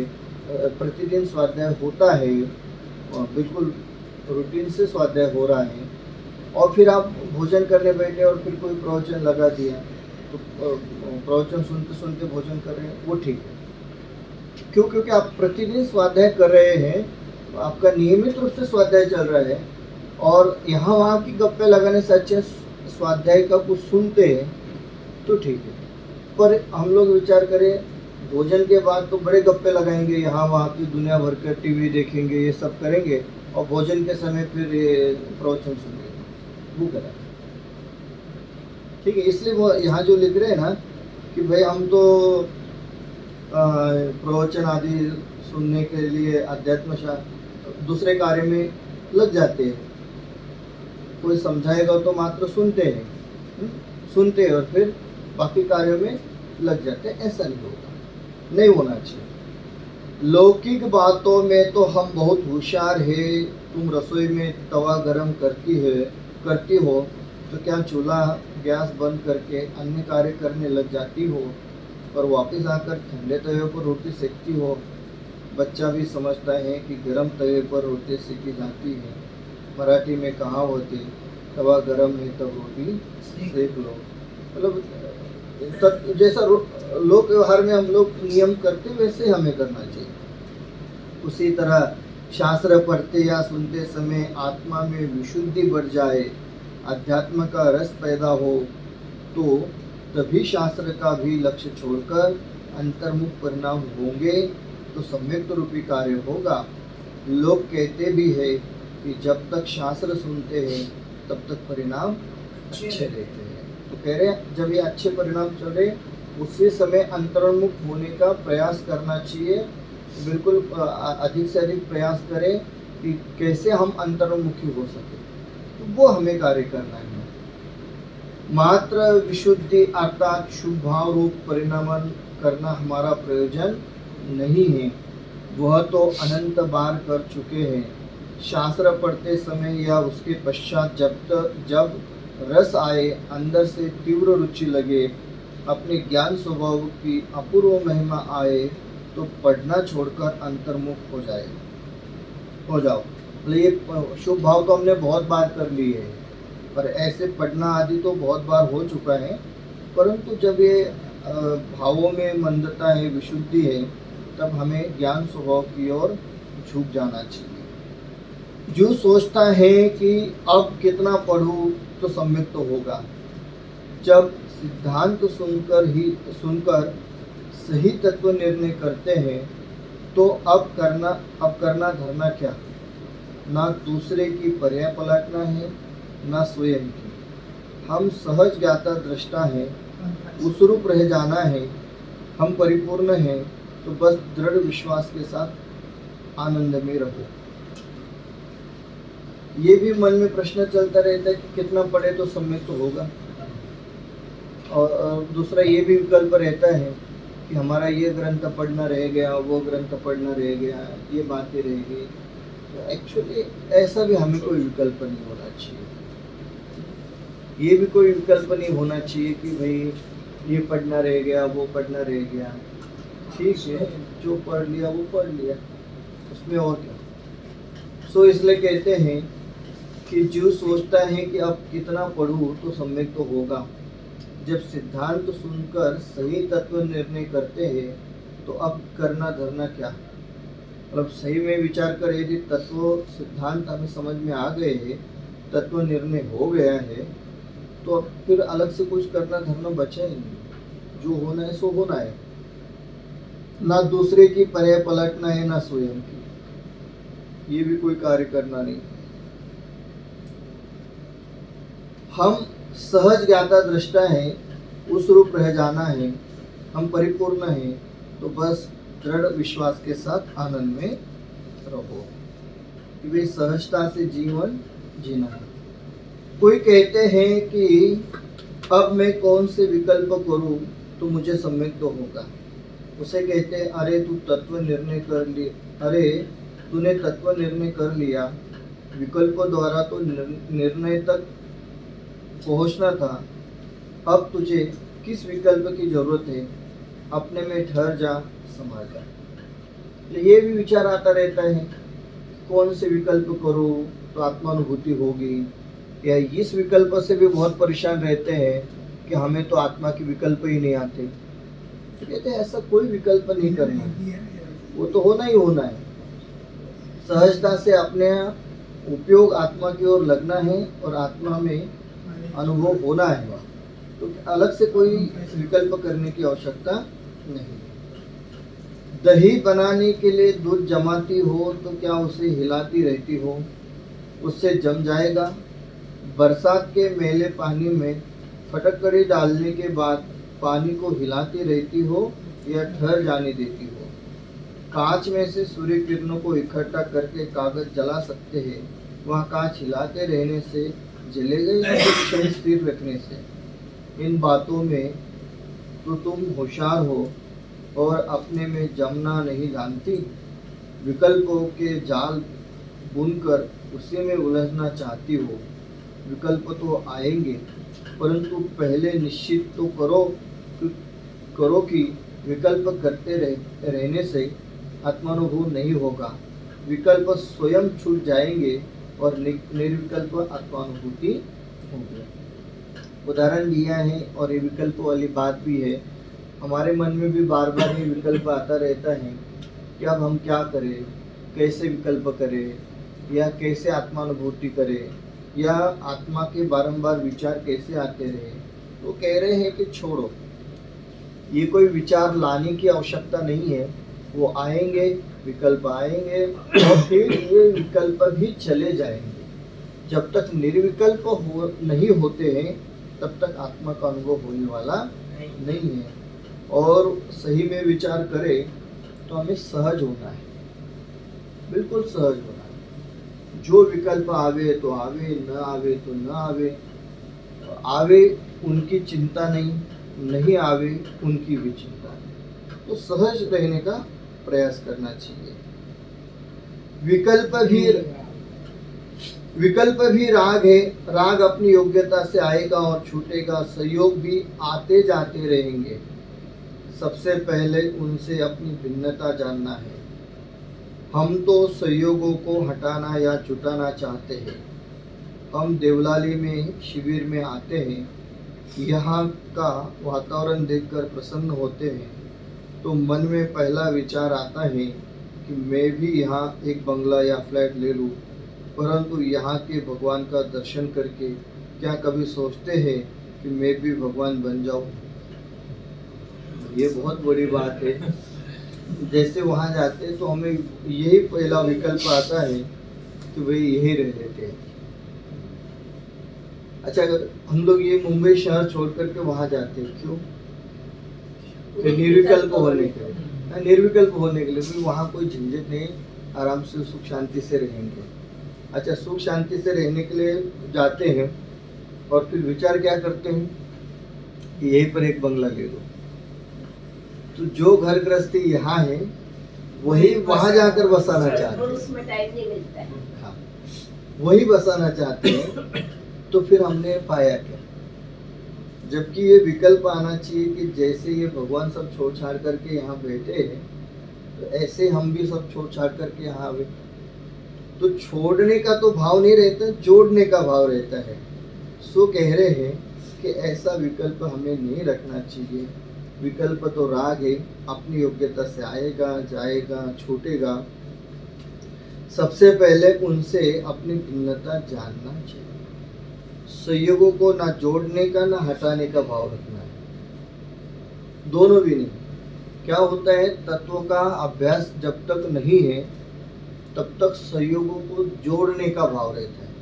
प्रतिदिन स्वाध्याय होता है, बिल्कुल रूटीन से स्वाध्याय हो रहा है, और फिर आप भोजन करने बैठे और फिर कोई प्रवचन लगा दिया तो प्रवचन सुनते सुनते भोजन कर रहे हैं, वो ठीक है। क्यों? क्योंकि आप प्रतिदिन स्वाध्याय कर रहे हैं, तो आपका नियमित रूप से स्वाध्याय चल रहा है, और यहाँ वहाँ की गप्पे लगाने से अच्छे स्वाध्याय का कुछ सुनते हैं तो ठीक है। पर हम लोग विचार करें, भोजन के बाद तो बड़े गप्पे लगाएंगे, यहाँ वहाँ की दुनिया भर के टीवी देखेंगे, ये सब करेंगे, और भोजन के समय फिर ये प्रवचन सुनेंगे, वो करा। ठीक है, इसलिए वो यहाँ जो लिख रहे हैं ना कि भाई हम तो प्रवचन आदि सुनने के लिए अध्यात्म दूसरे कार्य में लग जाते हैं। कोई समझाएगा तो मात्र सुनते हैं, सुनते हैं और फिर बाकी कार्यों में लग जाते हैं। ऐसा नहीं होगा, नहीं होना चाहिए। लौकिक बातों में तो हम बहुत होशियार है, तुम रसोई में तवा गरम करती हो तो क्या चूल्हा गैस बंद करके अन्य कार्य करने लग जाती हो, और वापस आकर ठंडे तवे पर रोटी सेकती हो। बच्चा भी समझता है कि गरम तवे पर रोटी सेकी जाती है। मराठी में कहावत है, तवा गरम है तब रोटी सेक लो। मतलब जैसा लोक व्यवहार में हम लोग नियम करते वैसे हमें करना चाहिए। उसी तरह शास्त्र पढ़ते या सुनते समय आत्मा में विशुद्धि बढ़ जाए, अध्यात्म का रस पैदा हो, तो तभी शास्त्र का भी लक्ष्य छोड़कर अंतर्मुख परिणाम होंगे, तो सम्यक रूपी कार्य होगा। लोग कहते भी है कि जब तक शास्त्र सुनते हैं तब तक परिणाम अच्छे रहते हैं। तो कह रहे हैं जब ये अच्छे परिणाम चल रहे उसी समय अंतर्मुख होने का प्रयास करना चाहिए। बिल्कुल अधिक से अधिक प्रयास करें कि कैसे हम अंतर्मुखी हो सके, तो वो हमें कार्य करना है। मात्र विशुद्धि अर्थात शुभ भाव रूप परिणामन करना हमारा प्रयोजन नहीं है, वह तो अनंत बार कर चुके हैं। शास्त्र पढ़ते समय या उसके पश्चात जब रस आए, अंदर से तीव्र रुचि लगे, अपने ज्ञान स्वभाव की अपूर्व महिमा आए, तो पढ़ना छोड़कर अंतर्मुख हो जाओ। ये शुभ भाव तो हमने बहुत बार कर ली है, पर ऐसे पढ़ना आदि तो बहुत बार हो चुका है। परंतु जब ये भावों में मंदता है, विशुद्धि है, तब हमें ज्ञान स्वभाव की ओर झुक जाना चाहिए। जो सोचता है कि अब कितना पढ़ूं तो सम्यक तो होगा, जब सिद्धांत सुनकर सही तत्व निर्णय करते हैं, तो अब करना धरना क्या, ना दूसरे की पर्याय पलटना है, ना स्वयं की। हम सहज ज्ञाता दृष्टा है, उसरूप रह जाना है, हम परिपूर्ण हैं, तो बस दृढ़ विश्वास के साथ आनंद में रहो। ये भी मन में प्रश्न चलता रहता है कि कितना पढ़े तो सम्यक तो होगा, और दूसरा ये भी विकल्प रहता है कि हमारा ये ग्रंथ पढ़ना रह गया, वो ग्रंथ पढ़ना रह गया, ये बातें रह गई। तो एक्चुअली ऐसा भी हमें कोई विकल्प नहीं होना चाहिए। ये भी कोई विकल्प नहीं होना चाहिए कि भाई ये पढ़ना रह गया, वो पढ़ना रह गया। ठीक है, जो पढ़ लिया वो पढ़ लिया, उसमें और क्या। सो इसलिए कहते हैं कि जो सोचता है कि अब कितना पढ़ूं तो सम्यक तो होगा, जब सिद्धांत सुनकर सही तत्व निर्णय करते हैं, तो अब करना धरना क्या। मतलब सही में विचार कर यदि तत्व सिद्धांत हमें समझ में आ गए हैं, तत्व निर्णय हो गया है, तो अब फिर अलग से कुछ करना धरना बचा ही नहीं। जो होना है सो होना है, ना दूसरे की पर्याय पलटना है ना स्वयं की, ये भी कोई कार्य करना नहीं। हम सहज ज्ञाता दृष्टा हैं, उस रूप रह जाना है, हम परिपूर्ण हैं, तो बस दृढ़ विश्वास के साथ आनंद में रहो कि वे सहजता से जीवन जीना है। कोई कहते हैं कि अब मैं कौन से विकल्प करूं तो मुझे सम्यक तो होगा। उसे कहते हैं अरे तूने तत्व निर्णय कर लिया, विकल्पों द्वारा तो निर्णय तक पहुंचना था, अब तुझे किस विकल्प की जरूरत है, अपने में ठहर जा, समा जा। ये भी विचार आता रहता है, कौन से विकल्प करूं तो आत्मानुभूति होगी, या इस विकल्प से भी बहुत परेशान रहते हैं कि हमें तो आत्मा के विकल्प ही नहीं आते। तो कहते हैं ऐसा कोई विकल्प नहीं करना, वो तो होना ही होना है। सहजता से अपने उपयोग आत्मा की ओर लगना है और आत्मा में अनुभव होना है, तो अलग से कोई विकल्प करने की आवश्यकता नहीं। दही बनाने के लिए दूध जमाती हो तो क्या उसे हिलाती रहती हो, उससे जम जाएगा। बरसात के मैले पानी में फटकड़ी डालने के बाद पानी को हिलाती रहती हो या ठहर जाने देती हो। कांच में से सूर्य किरणों को इकट्ठा करके कागज जला सकते हैं, वह कांच हिलाते रहने से जलेगा या क्षण स्थिर रखने से। इन बातों में तो तुम होशियार हो और अपने में जमना नहीं जानती। विकल्पों के जाल बुनकर उसी में उलझना चाहती हो। विकल्प तो आएंगे, परंतु पहले निश्चित तो करो कि विकल्प करते रहने से आत्मानुभव नहीं होगा। विकल्प स्वयं छूट जाएंगे और निर्विकल्प आत्मानुभूति होगी। उदाहरण दिया है और ये विकल्प वाली बात भी है। हमारे मन में भी बार बार ये विकल्प आता रहता है कि अब हम क्या करें, कैसे विकल्प करें, या कैसे आत्मानुभूति करें, या आत्मा के बारंबार विचार कैसे आते रहे। तो कह रहे हैं कि छोड़ो, ये कोई विचार लाने की आवश्यकता नहीं है, वो आएंगे, विकल्प आएंगे और फिर ये विकल्प भी चले जाएंगे। जब तक निर्विकल्प नहीं होते हैं तब तक आत्मा का अनुभव होने वाला नहीं है। और सही में विचार करें तो हमें सहज होना है, बिल्कुल सहज होना है। जो विकल्प आवे तो आवे, न आवे तो न आवे। आवे उनकी चिंता नहीं, नहीं आवे उनकी भी चिंता नहीं। तो सहज रहने का प्रयास करना चाहिए। विकल्प भी राग है। राग अपनी योग्यता से आएगा और छूटेगा। संयोग भी आते जाते रहेंगे। सबसे पहले उनसे अपनी भिन्नता जानना है। हम तो संयोगों को हटाना या छुटाना चाहते हैं। हम देवलाली में शिविर में आते हैं, यहाँ का वातावरण देखकर प्रसन्न होते हैं, तो मन में पहला विचार आता है कि मैं भी यहाँ एक बंगला या फ्लैट ले लूँ। परंतु यहाँ के भगवान का दर्शन करके क्या कभी सोचते हैं कि मैं भी भगवान बन जाऊँ? ये बहुत बड़ी बात है। जैसे वहाँ जाते हैं तो हमें यही पहला विकल्प आता है कि भाई यही रह लेते हैं। अच्छा, अगर हम लोग ये मुंबई शहर छोड़ करके वहाँ जाते हैं, क्यों? कि निर्विकल्प होने के लिए। निर्विकल्प होने के लिए भी वहाँ कोई झंझट नहीं, आराम से सुख शांति से रहेंगे। अच्छा, सुख शांति से रहने के लिए जाते हैं और फिर विचार क्या करते हैं कि यहीं पर एक बंगला ले लो। तो जो घर गृहस्थी यहाँ है वही वहाँ जाकर बसाना चाहते हैं। उसमें टाइम नहीं मिलता है। हाँ, वही बसाना चाहते हैं। तो फिर हमने पाया क्या? जबकि ये विकल्प आना चाहिए कि जैसे ये भगवान सब छोड़ छाड़ करके यहाँ बैठे हैं, तो ऐसे हम भी सब छोड़ छाड़ करके यहाँ आवे। तो छोड़ने का तो भाव नहीं रहता, जोड़ने का भाव रहता है। सो कह रहे हैं कि ऐसा विकल्प हमें नहीं रखना चाहिए। विकल्प तो राग है, अपनी योग्यता से आएगा, जाएगा, छूटेगा। सबसे पहले उनसे अपनी भिन्नता जानना चाहिए। संयोगों को ना जोड़ने का ना हटाने का भाव रखना है। दोनों भी नहीं। क्या होता है, तत्व का अभ्यास जब तक नहीं है तब तक संयोगों को जोड़ने का भाव रहता है,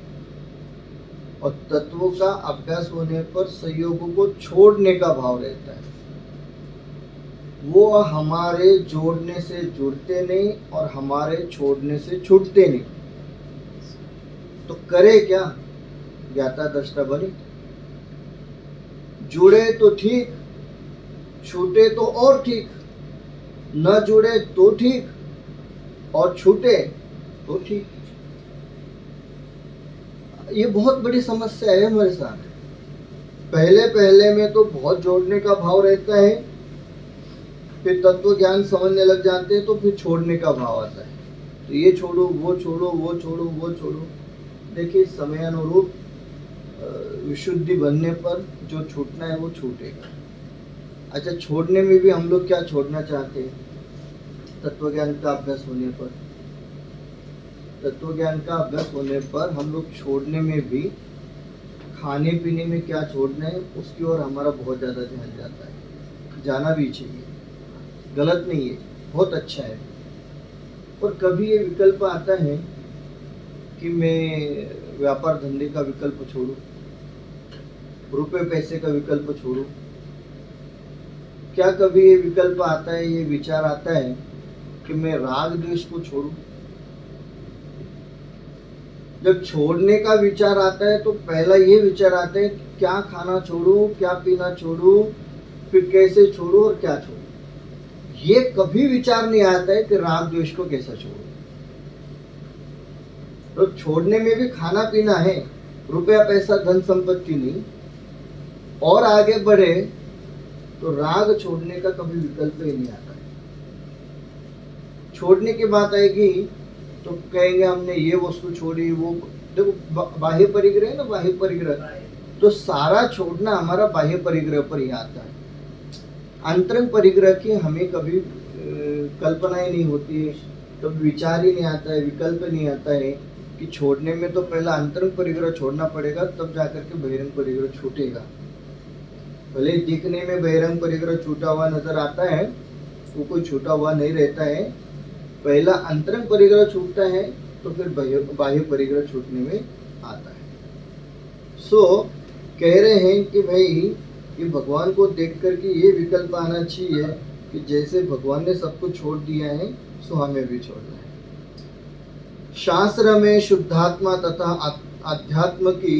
और तत्वों का अभ्यास होने पर संयोगों को छोड़ने का भाव रहता है। वो हमारे जोड़ने से जुड़ते नहीं और हमारे छोड़ने से छूटते नहीं। तो करे क्या, ज्ञाता दृष्टा बने। जुड़े तो ठीक, छूटे तो और ठीक, न जुड़े तो ठीक और छूटे तो ठीक। ये बहुत बड़ी समस्या है हमारे साथ। पहले पहले में तो बहुत जोड़ने का भाव रहता है, फिर तत्व ज्ञान समझने लग जाते हैं तो फिर छोड़ने का भाव आता है। तो ये छोड़ो, वो छोड़ो, वो छोड़ो, वो छोड़ो। देखिए, समयानुरूप विशुद्धि बनने पर जो छूटना है वो छूटेगा। अच्छा, छोड़ने में भी हम लोग क्या छोड़ना चाहते हैं? तत्व ज्ञान का अभ्यास होने पर, तत्व ज्ञान का अभ्यास होने पर हम लोग छोड़ने में भी, खाने पीने में क्या छोड़ना है उसकी ओर हमारा बहुत ज़्यादा ध्यान जाता है। जाना भी चाहिए, गलत नहीं है, बहुत अच्छा है। और कभी ये विकल्प आता है कि मैं व्यापार धंधे का विकल्प छोड़ूं, रुपए पैसे का विकल्प छोड़ूं। क्या कभी ये विकल्प आता है, ये विचार आता है कि मैं राग द्वेष को छोड़ूं? जब छोड़ने का विचार आता है तो पहला ये विचार आता है क्या खाना छोड़ूं, क्या पीना छोड़ूं, फिर कैसे छोड़ूं और क्या छोड़ूं। ये कभी विचार नहीं आता है कि राग द्वेष को कैसा छोड़ूं। तो छोड़ने में भी खाना पीना है, रुपया पैसा धन संपत्ति नहीं, और आगे बढ़े तो राग छोड़ने का कभी विकल्प ही नहीं आता है। छोड़ने की बात आएगी तो कहेंगे हमने ये वस्तु छोड़ी, वो देखो बाह्य परिग्रह है ना, बाह्य परिग्रह, तो सारा छोड़ना हमारा बाह्य परिग्रह पर ही आता है। अंतरंग परिग्रह की हमें कभी कल्पना ही नहीं होती है, कभी विचार ही नहीं आता है, विकल्प नहीं आता है कि छोड़ने में तो पहला अंतरंग परिग्रह छोड़ना पड़ेगा, तब जाकर के बहिरंग परिग्रह छूटेगा। भले दिखने में बहिरंग परिग्रह छूटा हुआ नजर आता है, वो कोई छूटा हुआ नहीं रहता है। पहला अंतरंग परिग्रह छूटता है तो फिर बाह्य परिग्रह छूटने में आता है। सो कह रहे हैं कि भाई ये भगवान को देख करके ये विकल्प आना चाहिए कि जैसे भगवान ने सब कुछ छोड़ दिया है सो हमें भी छोड़ना है। शास्त्र में शुद्धात्मा तथा अध्यात्म की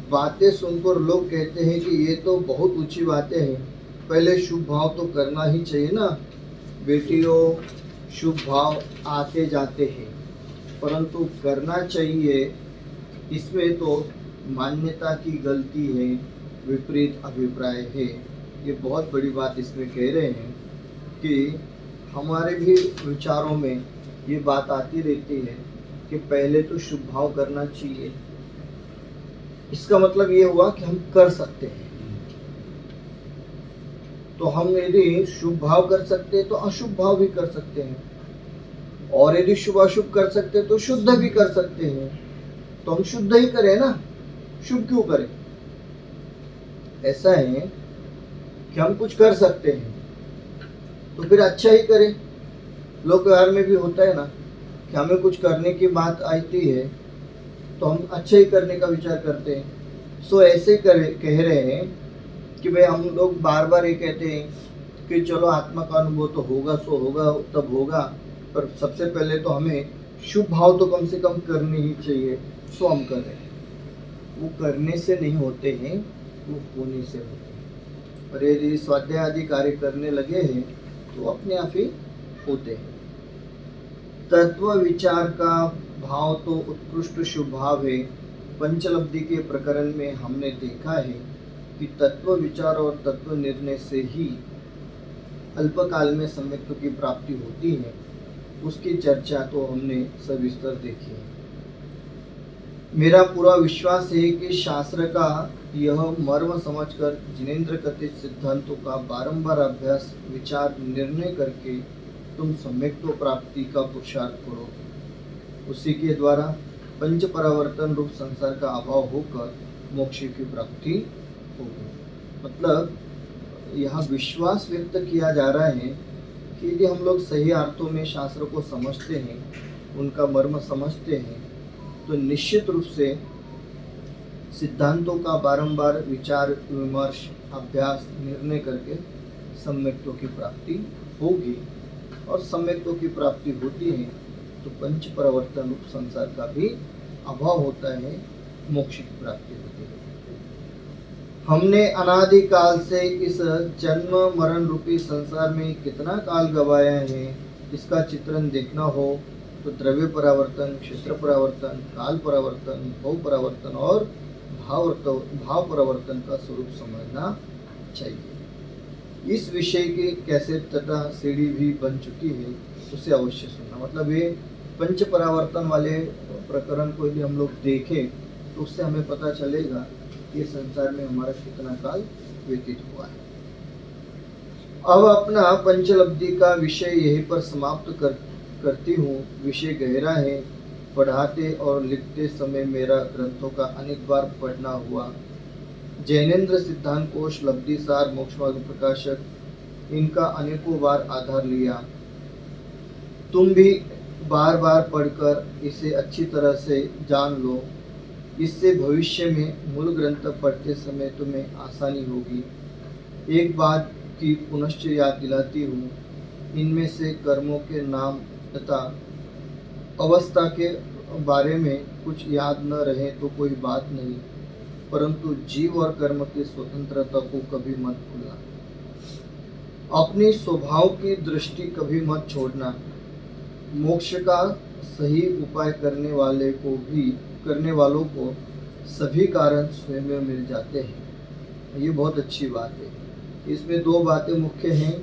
बातें सुनकर लोग कहते हैं कि ये तो बहुत ऊंची बातें हैं, पहले शुभ भाव तो करना ही चाहिए ना। बेटियों, शुभ भाव आते जाते हैं, परंतु करना चाहिए, इसमें तो मान्यता की गलती है, विपरीत अभिप्राय है। ये बहुत बड़ी बात इसमें कह रहे हैं कि हमारे भी विचारों में ये बात आती रहती है कि पहले तो शुभ भाव करना चाहिए। इसका मतलब ये हुआ कि हम कर सकते हैं, तो हम यदि शुभ भाव कर सकते हैं तो अशुभ भाव भी कर सकते हैं, और यदि शुभ अशुभ कर सकते हैं तो शुद्ध भी कर सकते हैं। तो हम शुद्ध ही करें ना, शुभ क्यों करें? ऐसा है कि हम कुछ कर सकते हैं तो फिर अच्छा ही करें। लोक व्यवहार में भी होता है ना कि हमें कुछ करने की बात आती है तो हम अच्छा ही करने का विचार करते हैं। सो ऐसे कह रहे हैं कि भाई हम लोग बार बार ये कहते हैं कि चलो आत्मा का अनुभव तो होगा, सो होगा तब होगा, पर सबसे पहले तो हमें शुभ भाव तो कम से कम करने ही चाहिए। सो हम कर रहे हैं, वो करने से नहीं होते हैं, वो होने से होते हैं। और यदि स्वाध्याय आदि कार्य करने लगे हैं तो अपने आप ही होते हैं। तत्व विचार का भाव तो उत्कृष्ट शुभ भाव है। पंचलब्धि के प्रकरण में हमने देखा है कि तत्व विचार और तत्व निर्णय से ही अल्पकाल में सम्यक्त्व की प्राप्ति होती है। उसकी चर्चा तो हमने सविस्तर देखी है। मेरा पूरा विश्वास है कि शास्त्र का यह मर्म समझकर जिनेंद्र कथित सिद्धांतों का बारंबार अभ्यास विचार निर्णय करके तुम सम्यक्त्व प्राप्ति का पुरुषार्थ करो। उसी के द्वारा पंच परावर्तन रूप संसार का अभाव होकर मोक्ष की प्राप्ति होगी। मतलब यह विश्वास व्यक्त किया जा रहा है कि यदि हम लोग सही अर्थों में शास्त्र को समझते हैं, उनका मर्म समझते हैं, तो निश्चित रूप से सिद्धांतों का बारंबार विचार विमर्श, अभ्यास, निर्णय करके सम्यक्त्व की प्राप्ति होगी। और सम्यक्त्व की प्राप्ति होती है तो पंच प्रवर्तन रूप संसार का भी अभाव होता है, मोक्ष की प्राप्ति होती है। हमने अनादिकाल से इस जन्म मरण रूपी संसार में कितना काल गवाया है, इसका चित्रण देखना हो तो द्रव्य परावर्तन, क्षेत्र परावर्तन, काल परावर्तन, भव परावर्तन और भाव परावर्तन का स्वरूप समझना चाहिए। इस विषय की कैसेट तथा सीडी भी बन चुकी है, उसे अवश्य सुनना। मतलब ये पंच परावर्तन वाले प्रकरण को यदि हम लोग देखें तो उससे हमें पता चलेगा ये संसार में हमारा कितना काल व्यतीत हुआ है। अब अपना पंचलब्धि का विषय यहीं पर समाप्त करती हूँ। विषय गहरा है, पढ़ाते और लिखते समय मेरा ग्रंथों का अनेक बार पढ़ना हुआ। जैनेन्द्र सिद्धांत कोश, लब्धि सार, मोक्षमार्ग प्रकाशक, इनका अनेकों बार आधार लिया। तुम भी बार बार पढ़कर इसे अच्छी तरह से जान लो, इससे भविष्य में मूल ग्रंथ पढ़ते समय तुम्हें आसानी होगी। एक बात की पुनश्च याद दिलाती हूँ, इनमें से कर्मों के नाम तथा अवस्था के बारे में कुछ याद न रहे तो कोई बात नहीं, परंतु जीव और कर्म की स्वतंत्रता को कभी मत भूलना। अपनी स्वभाव की दृष्टि कभी मत छोड़ना। मोक्ष का सही उपाय करने वालों को सभी कारण स्वयं मिल जाते हैं। ये बहुत अच्छी बात है। इसमें दो बातें मुख्य हैं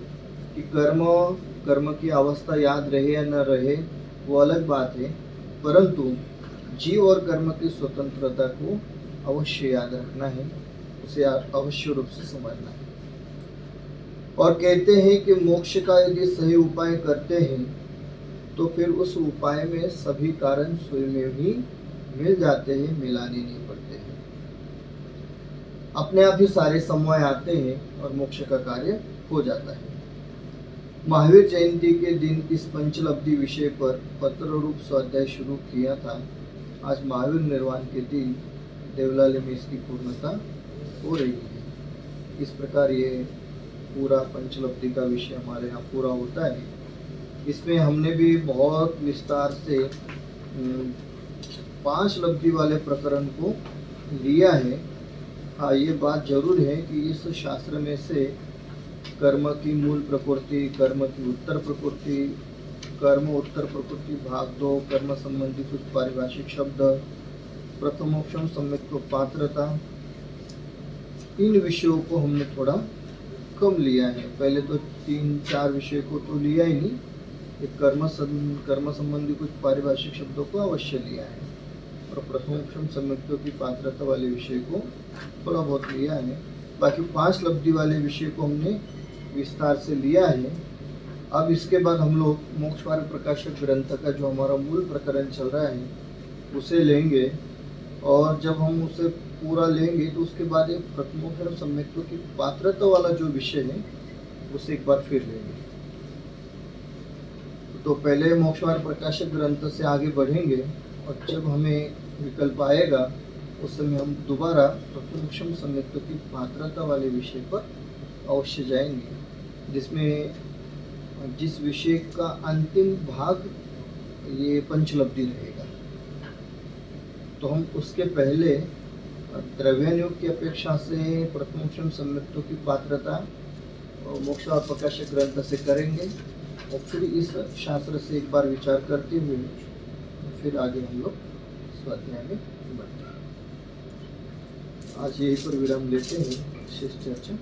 कि कर्म की अवस्था याद रहे या न रहे वो अलग बात है, परंतु जीव और कर्म की स्वतंत्रता को अवश्य याद रखना है, उसे अवश्य रूप से समझना है। और कहते हैं कि मोक्ष का यदि सही उपाय करते हैं तो फिर उस उपाय में सभी कारण स्वयं ही मिल जाते हैं, मिलाने नहीं पड़ते हैं, अपने आप ही सारे समवाय आते हैं और मोक्ष का कार्य हो जाता है। महावीर जयंती के दिन इस पंचलब्धि विषय पर पत्र रूप स्वाध्याय शुरू किया था। आज महावीर निर्वाण के दिन देवलाली में इसकी पूर्णता हो रही है। इस प्रकार ये पूरा पंचलब्धि का विषय हमारे यहाँ पूरा होता है। इसमें हमने भी बहुत विस्तार से 5 लब्धि वाले प्रकरण को लिया है। हाँ, ये बात जरूर है कि इस शास्त्र में से कर्म की मूल प्रकृति, कर्म की उत्तर प्रकृति, कर्म उत्तर प्रकृति भाग 2, कर्म संबंधी कुछ पारिभाषिक शब्द, प्रथमोक्षम सम्यक्त्व पात्रता, इन विषयों को हमने थोड़ा कम लिया है। पहले तो 3-4 विषय को तो लिया ही नहीं, एक कर्म संबंधी कुछ पारिभाषिक शब्दों को अवश्य लिया है और प्रथमोक्षम सम्यक्त्व की पात्रता वाले विषय को थोड़ा बहुत लिया है। बाकी 5 लब्धि वाले विषय को हमने विस्तार से लिया है। अब इसके बाद हम लोग मोक्षमार्ग प्रकाशक ग्रंथ का जो हमारा मूल प्रकरण चल रहा है उसे लेंगे, और जब हम उसे पूरा लेंगे तो उसके बाद एक प्रथमोक्षम सम्यक्त्व की पात्रता वाला जो विषय है उसे एक बार फिर लेंगे। तो पहले मोक्षमार्ग प्रकाशक ग्रंथ से आगे बढ़ेंगे और जब हमें विकल्प आएगा उस समय हम दोबारा प्रथमोक्षम सम्यक्त्व की पात्रता वाले विषय पर अवश्य जाएंगे, जिसमें जिस विषय का अंतिम भाग ये पंचलब्धि रहेगा। तो हम उसके पहले द्रव्यानुयोग की अपेक्षा से प्रथमोक्षम सम्यक्त्व की पात्रता और मोक्षमार्ग प्रकाशक ग्रंथ से करेंगे और फिर इस शास्त्र से एक बार विचार करते हुए फिर आगे हम लोग स्वाध्याय में बढ़ते हैं। आज यहीं पर विराम लेते हैं। शेष चर्चा